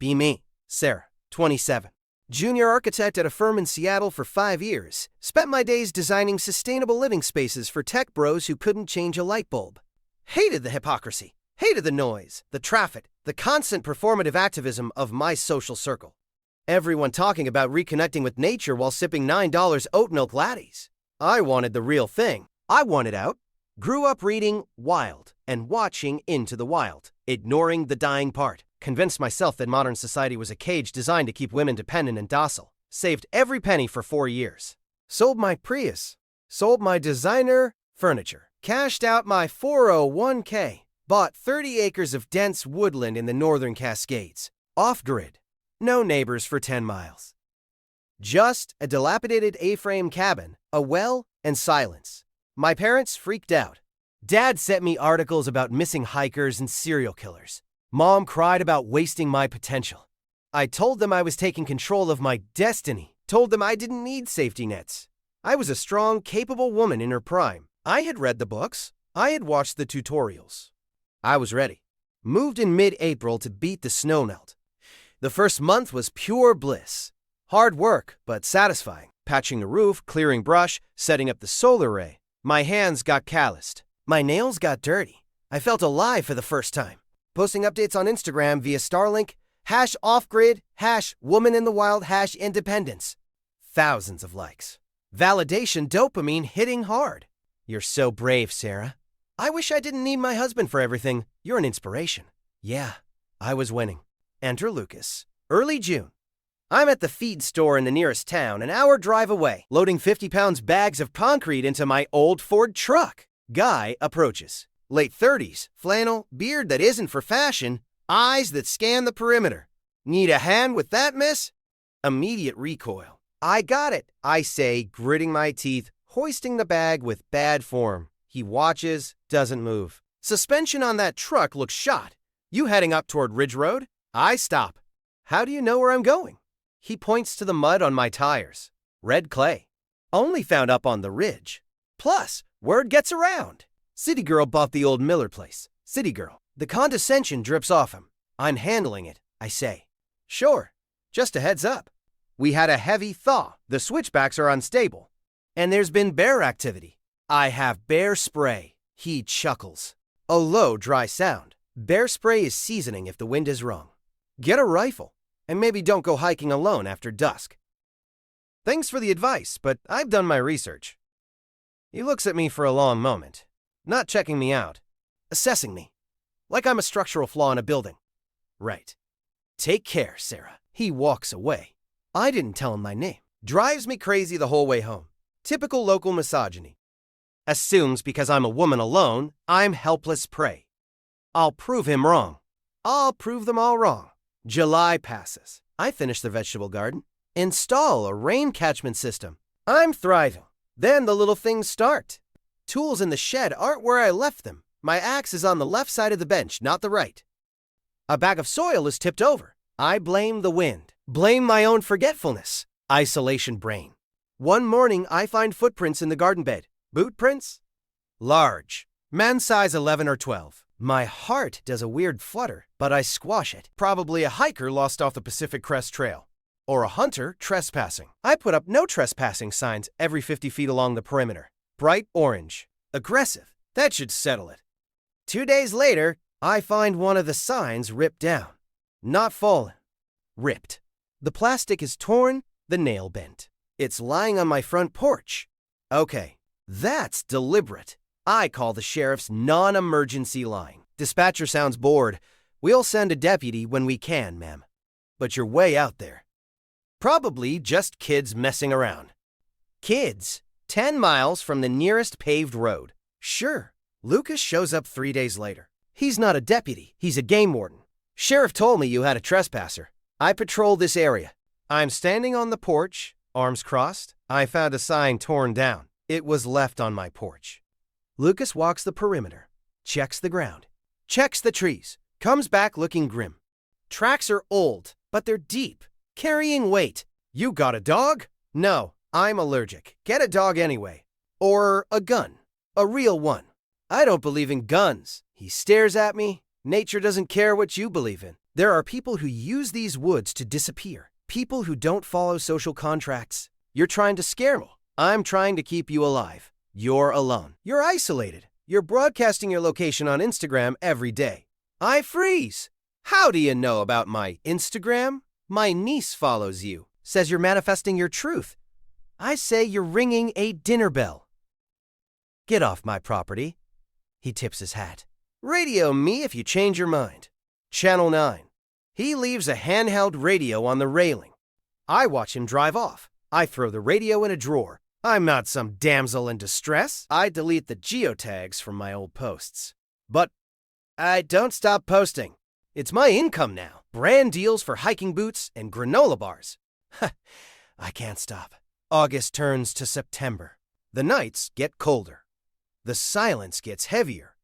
Be me, Sarah, 27. Junior architect at a firm in Seattle for 5 years. Spent my days designing sustainable living spaces for tech bros who couldn't change a light bulb. Hated the hypocrisy, hated the noise, the traffic, the constant performative activism of my social circle. Everyone talking about reconnecting with nature while sipping $9 oat milk lattes. I wanted the real thing. I wanted out. Grew up reading Wild and watching Into the Wild, ignoring the dying part. Convinced myself that modern society was a cage designed to keep women dependent and docile. Saved every penny for 4 years. Sold my Prius. Sold my designer furniture. Cashed out my 401k. Bought 30 acres of dense woodland in the northern Cascades. Off-grid. No neighbors for 10 miles. Just a dilapidated A-frame cabin, a well, and silence. My parents freaked out. Dad sent me articles about missing hikers and serial killers. Mom cried about wasting my potential. I told them I was taking control of my destiny. Told them I didn't need safety nets. I was a strong, capable woman in her prime. I had read the books. I had watched the tutorials. I was ready. Moved in mid-April to beat the snow melt. The first month was pure bliss. Hard work, but satisfying. Patching the roof, clearing brush, setting up the solar array. My hands got calloused. My nails got dirty. I felt alive for the first time. Posting updates on Instagram via Starlink, #offgrid, #woman in the wild, #independence. Thousands of likes. Validation dopamine hitting hard. You're so brave, Sarah. I wish I didn't need my husband for everything. You're an inspiration. Yeah, I was winning. Enter Lucas. Early June. I'm at the feed store in the nearest town, an hour drive away, loading 50 pounds bags of concrete into my old Ford truck. Guy approaches. Late 30s, flannel, beard that isn't for fashion, eyes that scan the perimeter. Need a hand with that, miss? Immediate recoil. I got it, I say, gritting my teeth, hoisting the bag with bad form. He watches, doesn't move. Suspension on that truck looks shot. You heading up toward Ridge Road? I stop. How do you know where I'm going? He points to the mud on my tires. Red clay. Only found up on the ridge. Plus, word gets around. City girl bought the old Miller place. City girl. The condescension drips off him. I'm handling it, I say. Sure, just a heads up. We had a heavy thaw. The switchbacks are unstable. And there's been bear activity. I have bear spray. He chuckles. A low, dry sound. Bear spray is seasoning if the wind is wrong. Get a rifle, and maybe don't go hiking alone after dusk. Thanks for the advice, but I've done my research. He looks at me for a long moment. Not checking me out. Assessing me. Like I'm a structural flaw in a building. Right. Take care, Sarah. He walks away. I didn't tell him my name. Drives me crazy the whole way home. Typical local misogyny. Assumes because I'm a woman alone, I'm helpless prey. I'll prove him wrong. I'll prove them all wrong. July passes. I finish the vegetable garden. Install a rain catchment system. I'm thriving. Then the little things start. Tools in the shed aren't where I left them. My axe is on the left side of the bench, not the right. A bag of soil is tipped over. I blame the wind. Blame my own forgetfulness. Isolation brain. One morning, I find footprints in the garden bed. Boot prints? Large. Man size 11 or 12. My heart does a weird flutter, but I squash it. Probably a hiker lost off the Pacific Crest Trail. Or a hunter trespassing. I put up no trespassing signs every 50 feet along the perimeter. Bright orange. Aggressive. That should settle it. 2 days later, I find one of the signs ripped down. Not fallen. Ripped. The plastic is torn, the nail bent. It's lying on my front porch. Okay, that's deliberate. I call the sheriff's non-emergency line. Dispatcher sounds bored. We'll send a deputy when we can, ma'am. But you're way out there. Probably just kids messing around. Kids? 10 miles from the nearest paved road. Sure. Lucas shows up 3 days later. He's not a deputy. He's a game warden. Sheriff told me you had a trespasser. I patrol this area. I'm standing on the porch, arms crossed. I found a sign torn down. It was left on my porch. Lucas walks the perimeter, checks the ground, checks the trees, comes back looking grim. Tracks are old, but they're deep, carrying weight. You got a dog? No, I'm allergic. Get a dog anyway. Or a gun. A real one. I don't believe in guns. He stares at me. Nature doesn't care what you believe in. There are people who use these woods to disappear. People who don't follow social contracts. You're trying to scare me. I'm trying to keep you alive. You're alone. You're isolated. You're broadcasting your location on Instagram every day. I freeze. How do you know about my Instagram? My niece follows you. Says you're manifesting your truth. I say you're ringing a dinner bell. Get off my property. He tips his hat. Radio me if you change your mind. Channel 9. He leaves a handheld radio on the railing. I watch him drive off. I throw the radio in a drawer. I'm not some damsel in distress. I delete the geotags from my old posts. But I don't stop posting. It's my income now. Brand deals for hiking boots and granola bars. I can't stop. August turns to September. The nights get colder. The silence gets heavier.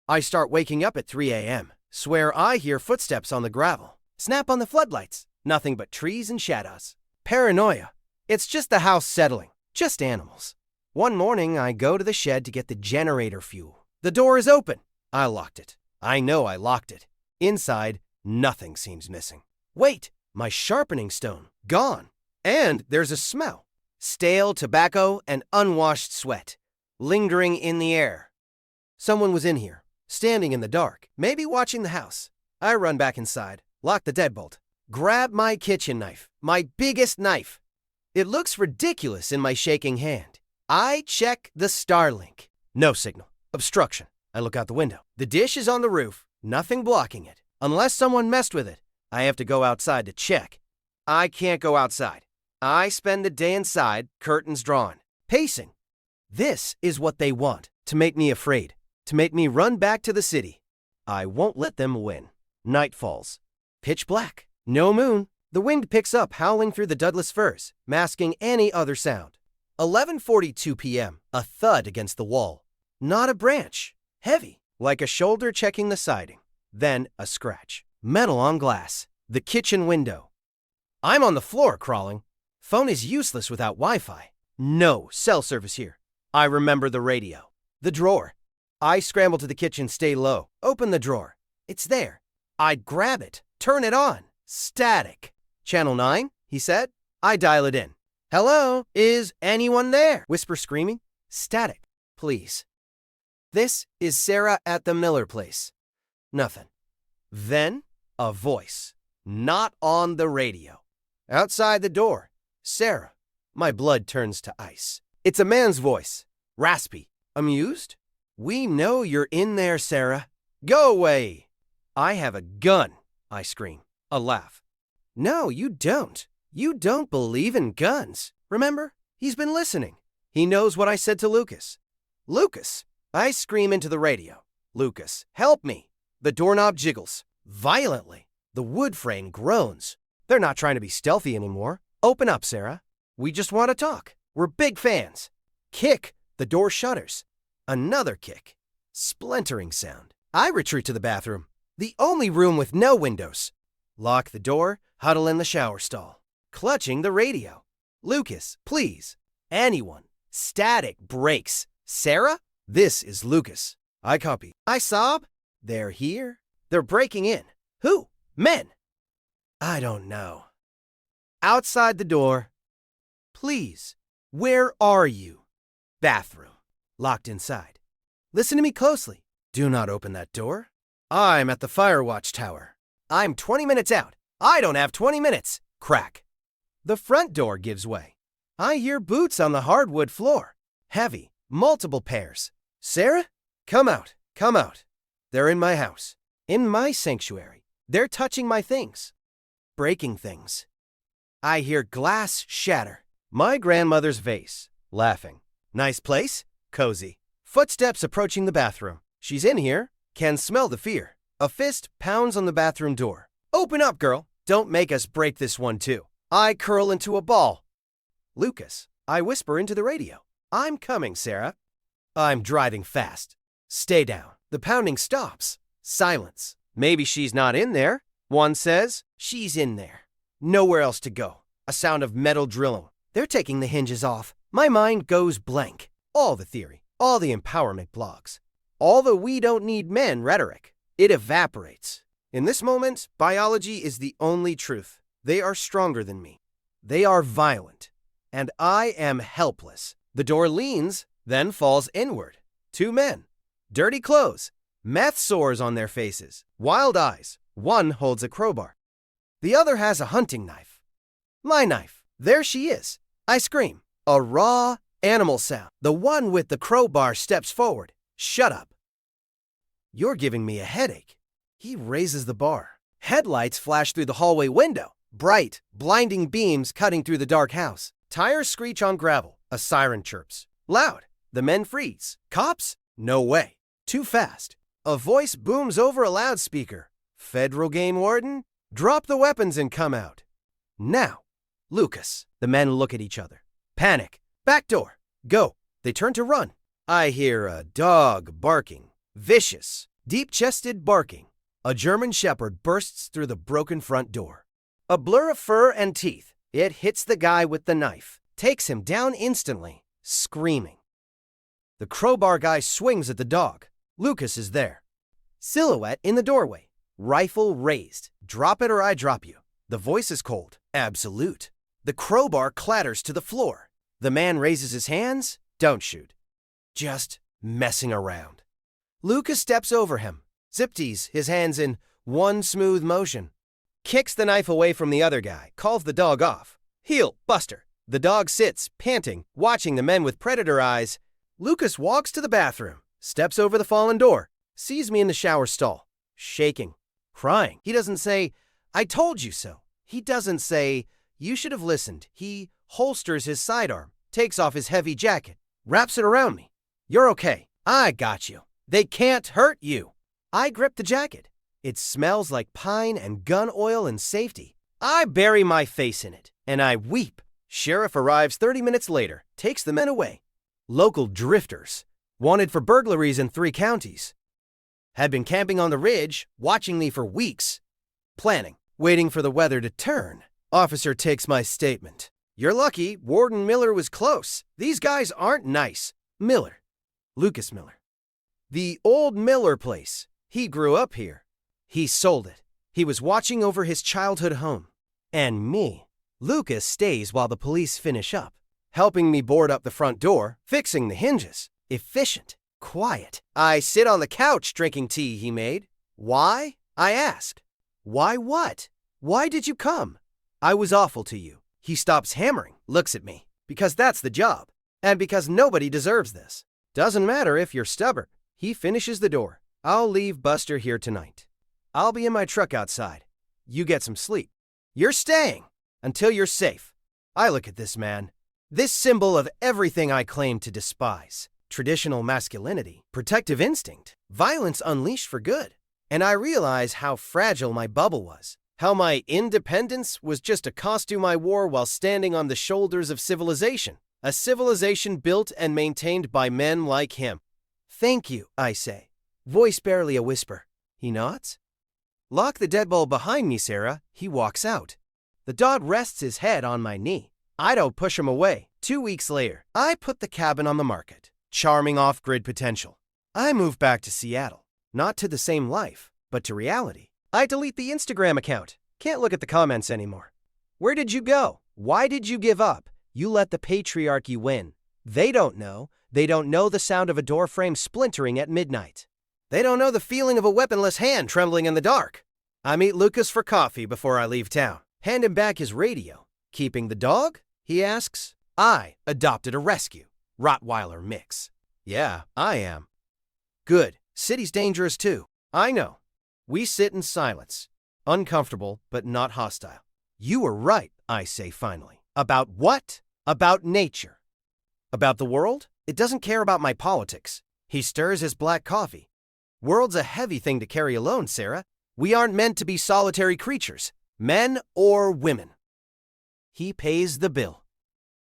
I start waking up at 3 a.m. Swear I hear footsteps on the gravel. Snap on the floodlights. Nothing but trees and shadows. Paranoia. It's just the house settling. Just animals. One morning, I go to the shed to get the generator fuel. The door is open. I locked it. I know I locked it. Inside, nothing seems missing. Wait, my sharpening stone. Gone. And there's a smell. Stale tobacco and unwashed sweat. Lingering in the air. Someone was in here, standing in the dark, maybe watching the house. I run back inside, lock the deadbolt, grab my kitchen knife, my biggest knife. It looks ridiculous in my shaking hand. I check the Starlink. No signal. Obstruction. I look out the window. The dish is on the roof, nothing blocking it. Unless someone messed with it, I have to go outside to check. I can't go outside. I spend the day inside, curtains drawn, pacing. This is what they want, to make me afraid, to make me run back to the city. I won't let them win. Night falls. Pitch black. No moon. The wind picks up, howling through the Douglas firs, masking any other sound. 11:42 p.m. A thud against the wall. Not a branch. Heavy, like a shoulder checking the siding. Then a scratch. Metal on glass. The kitchen window. I'm on the floor crawling. Phone is useless without Wi-Fi. No cell service here. I remember the radio. The drawer. I scramble to the kitchen, stay low. Open the drawer. It's there. I grab it. Turn it on. Static. Channel 9, he said. I dial it in. Hello? Is anyone there? Whisper screaming. Static. Please. This is Sarah at the Miller place. Nothing. Then a voice. Not on the radio. Outside the door. Sarah. My blood turns to ice. It's a man's voice. Raspy. Amused? We know you're in there, Sarah. Go away. I have a gun, I scream. A laugh. No, you don't. You don't believe in guns. Remember? He's been listening. He knows what I said to Lucas. Lucas. I scream into the radio. Lucas, help me. The doorknob jiggles. Violently. The wood frame groans. They're not trying to be stealthy anymore. Open up, Sarah. We just want to talk. We're big fans. Kick. The door shutters. Another kick. Splintering sound. I retreat to the bathroom. The only room with no windows. Lock the door, huddle in the shower stall. Clutching the radio. Lucas, please. Anyone. Static breaks. Sarah? This is Lucas. I copy. I sob. They're here. They're breaking in. Who? Men. I don't know. Outside the door. Please. Where are you? Bathroom. Locked inside. Listen to me closely. Do not open that door. I'm at the fire watch tower. I'm 20 minutes out. I don't have 20 minutes. Crack. The front door gives way. I hear boots on the hardwood floor. Heavy. Multiple pairs. Sarah? Come out. Come out. They're in my house. In my sanctuary. They're touching my things. Breaking things. I hear glass shatter. My grandmother's vase. Laughing. Nice place? Cozy. Footsteps approaching the bathroom. She's in here. Can smell the fear. A fist pounds on the bathroom door. Open up, girl. Don't make us break this one too. I curl into a ball. Lucas. I whisper into the radio. I'm coming, Sarah. I'm driving fast. Stay down. The pounding stops. Silence. Maybe she's not in there. One says, she's in there. Nowhere else to go. A sound of metal drilling. They're taking the hinges off. My mind goes blank. All the theory. All the empowerment blogs. All the we don't need men rhetoric. It evaporates. In this moment, biology is the only truth. They are stronger than me. They are violent. And I am helpless. The door leans, then falls inward. 2 men. Dirty clothes. Meth sores on their faces. Wild eyes. One holds a crowbar. The other has a hunting knife. My knife. There she is. I scream. A raw animal sound. The one with the crowbar steps forward. Shut up. You're giving me a headache. He raises the bar. Headlights flash through the hallway window. Bright, blinding beams cutting through the dark house. Tires screech on gravel. A siren chirps. Loud. The men freeze. Cops? No way. Too fast. A voice booms over a loudspeaker. Federal game warden? Drop the weapons and come out. Now. Lucas. The men look at each other. Panic. Back door. Go. They turn to run. I hear a dog barking. Vicious, deep-chested barking. A German shepherd bursts through the broken front door. A blur of fur and teeth. It hits the guy with the knife. Takes him down instantly, screaming. The crowbar guy swings at the dog. Lucas is there. Silhouette in the doorway. Rifle raised. Drop it or I drop you. The voice is cold. Absolute. The crowbar clatters to the floor. The man raises his hands. Don't shoot. Just messing around. Lucas steps over him. Zipties his hands in one smooth motion. Kicks the knife away from the other guy. Calls the dog off. Heel, Buster. The dog sits, panting, watching the men with predator eyes. Lucas walks to the bathroom. Steps over the fallen door. Sees me in the shower stall. Shaking. Crying. He doesn't say, I told you so. He doesn't say, you should have listened. He holsters his sidearm. Takes off his heavy jacket. Wraps it around me. You're okay. I got you. They can't hurt you. I grip the jacket. It smells like pine and gun oil and safety. I bury my face in it, and I weep. Sheriff arrives 30 minutes later, takes the men away. Local drifters, wanted for burglaries in 3 counties. Had been camping on the ridge, watching me for weeks. Planning, waiting for the weather to turn. Officer takes my statement. You're lucky, Warden Miller was close. These guys aren't nice. Miller. Lucas Miller. The old Miller place. He grew up here. He sold it. He was watching over his childhood home. And me. Lucas stays while the police finish up, helping me board up the front door, fixing the hinges. Efficient. Quiet. I sit on the couch drinking tea he made. Why? I ask. Why what? Why did you come? I was awful to you. He stops hammering, looks at me. Because that's the job. And because nobody deserves this. Doesn't matter if you're stubborn. He finishes the door. I'll leave Buster here tonight. I'll be in my truck outside. You get some sleep. You're staying until you're safe. I look at this man. This symbol of everything I claim to despise. Traditional masculinity, protective instinct, violence unleashed for good. And I realize how fragile my bubble was. How my independence was just a costume I wore while standing on the shoulders of civilization. A civilization built and maintained by men like him. Thank you, I say. Voice barely a whisper. He nods. Lock the deadbolt behind me, Sarah. He walks out. The dog rests his head on my knee. I don't push him away. 2 weeks later, I put the cabin on the market. Charming off-grid potential. I move back to Seattle. Not to the same life, but to reality. I delete the Instagram account. Can't look at the comments anymore. Where did you go? Why did you give up? You let the patriarchy win. They don't know. They don't know the sound of a door frame splintering at midnight. They don't know the feeling of a weaponless hand trembling in the dark. I meet Lucas for coffee before I leave town. Hand him back his radio. Keeping the dog? He asks. I adopted a rescue. Rottweiler mix. Yeah, I am. Good. City's dangerous too. I know. We sit in silence. Uncomfortable, but not hostile. You were right, I say finally. About what? About nature. About the world? It doesn't care about my politics. He stirs his black coffee. World's a heavy thing to carry alone, Sarah. We aren't meant to be solitary creatures, men or women. He pays the bill.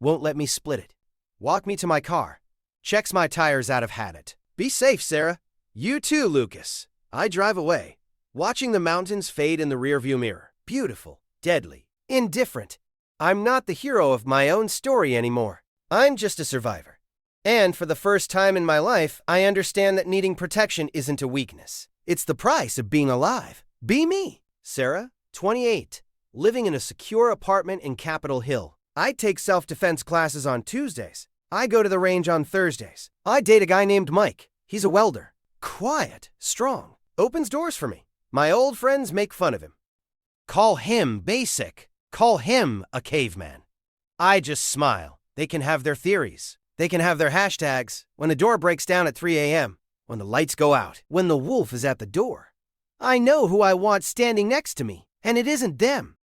Won't let me split it. Walk me to my car. Checks my tires out of habit. Be safe, Sarah. You too, Lucas. I drive away, watching the mountains fade in the rearview mirror. Beautiful, deadly, indifferent. I'm not the hero of my own story anymore. I'm just a survivor. And for the first time in my life, I understand that needing protection isn't a weakness. It's the price of being alive. Be me. Sarah, 28, living in a secure apartment in Capitol Hill. I take self-defense classes on Tuesdays. I go to the range on Thursdays. I date a guy named Mike. He's a welder. Quiet, strong, opens doors for me. My old friends make fun of him. Call him basic. Call him a caveman. I just smile. They can have their theories. They can have their hashtags. When the door breaks down at 3 a.m., when the lights go out, when the wolf is at the door. I know who I want standing next to me, and it isn't them.